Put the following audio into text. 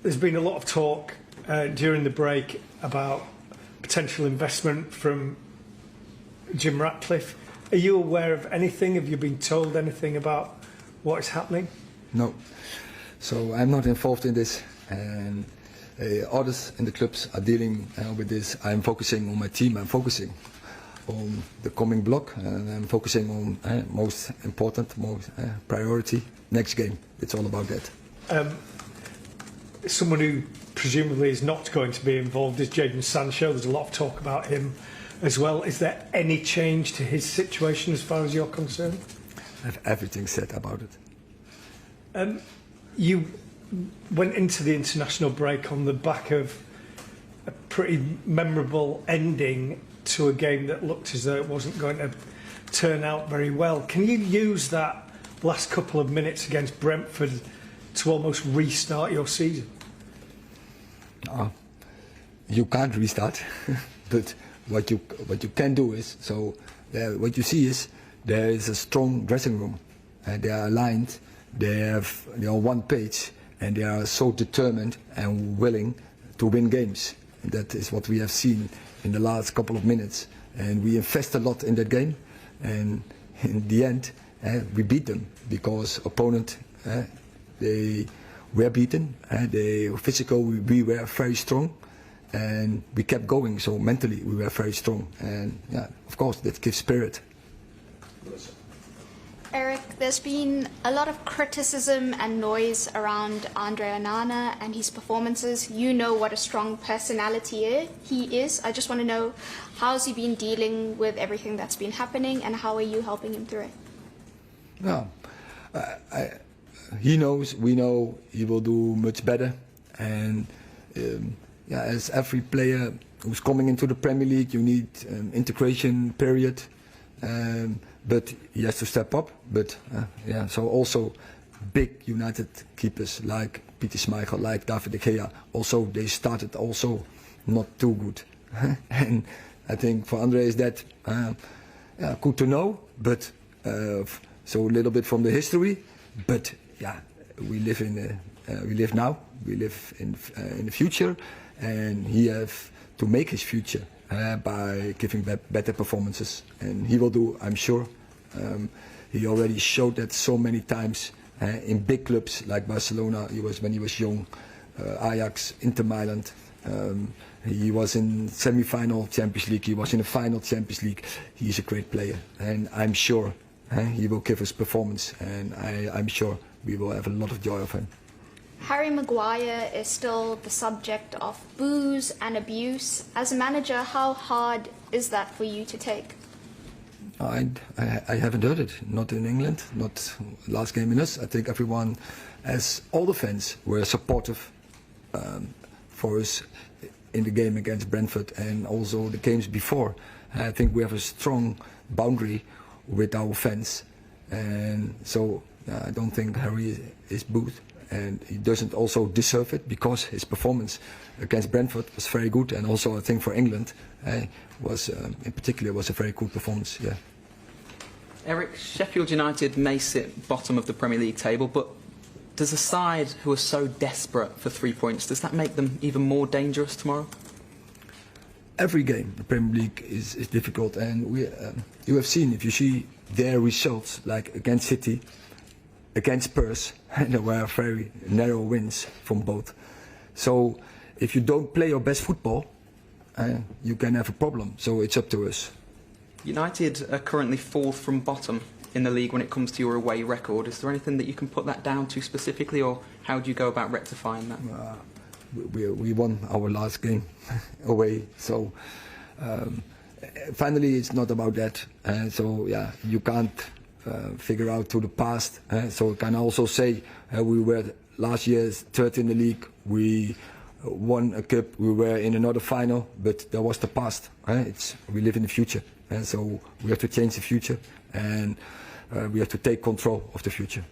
There's been a lot of talk during the break about potential investment from Jim Ratcliffe. Are you aware of anything? Have you been told anything about what is happening? No. So I'm not involved in this, and others in the clubs are dealing with this. I'm focusing on my team. I'm focusing on the coming block, and I'm focusing on most important, most priority, next game. It's all about that. Someone who presumably is not going to be involved is Jadon Sancho. There's a lot of talk about him as well. Is there any change to his situation as far as you're concerned? I have everything said about it. You went into the international break on the back of a pretty memorable ending to a game that looked as though it wasn't going to turn out very well. Can you use that last couple of minutes against Brentford to almost restart your season? You can't restart, but what you can do is, what you see is there is a strong dressing room. They are aligned, they are on one page, and they are so determined and willing to win games. And that is what we have seen in the last couple of minutes. And we invest a lot in that game, and in the end, we beat them because opponent, they were beaten. They were physical. We were very strong, and we kept going. So mentally, we were very strong, and yeah, of course, that gives spirit. Eric, there's been a lot of criticism and noise around Andre Onana and his performances. You know what a strong personality he is. I just want to know, how's he been dealing with everything that's been happening, and how are you helping him through it? No, he knows, we know he will do much better. And yeah, as every player who's coming into the Premier League, you need integration period. But he has to step up. But yeah, so also big United keepers like Pieter Schmeichel, like David de Gea, also they started also not too good. And I think for Andre is that yeah, good to know, but so a little bit from the history. But yeah, we live now, we live in the future, and he have to make his future by giving better performances, and he will do, I'm sure. He already showed that so many times in big clubs like Barcelona. When he was young, Ajax, Inter Milan. He was in semi-final Champions League. He was in the final Champions League. He's a great player, and I'm sure he will give us performance, and I'm sure we will have a lot of joy of him. Harry Maguire is still the subject of boos and abuse. As a manager, how hard is that for you to take? I haven't heard it, not in England, not last game in us. I think everyone, as all the fans, were supportive for us in the game against Brentford and also the games before. I think we have a strong boundary with our fans, and so I don't think Harry is booed, and he doesn't also deserve it because his performance against Brentford was very good, and also I think for England was in particular was a very good performance. Yeah. Eric, Sheffield United may sit bottom of the Premier League table, but does a side who are so desperate for 3 points, does that make them even more dangerous tomorrow? Every game, the Premier League is difficult, and you have seen, if you see their results, like against City, against Spurs, there were very narrow wins from both. So if you don't play your best football, you can have a problem. So it's up to us. United are currently 4th from bottom in the league when it comes to your away record. Is there anything that you can put that down to specifically, or how do you go about rectifying that? We won our last game away, so finally it's not about that. So yeah, you can't figure out to the past. So I can also say we were last year 3rd in the league. We won a cup. We were in another final, but that was the past. We live in the future, and so we have to change the future, and we have to take control of the future.